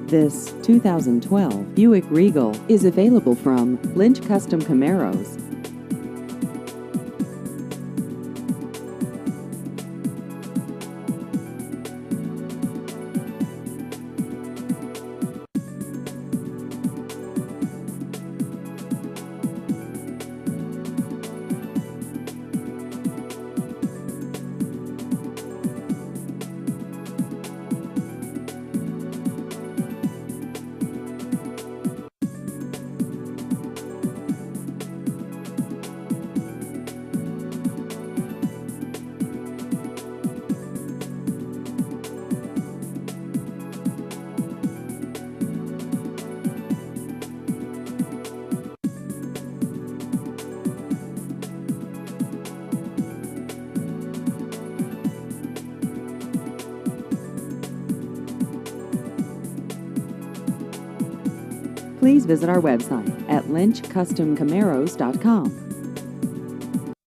This 2012 Buick Regal is available from Lynch Custom Camaros. Please visit our website at lynchcustomcamaros.com.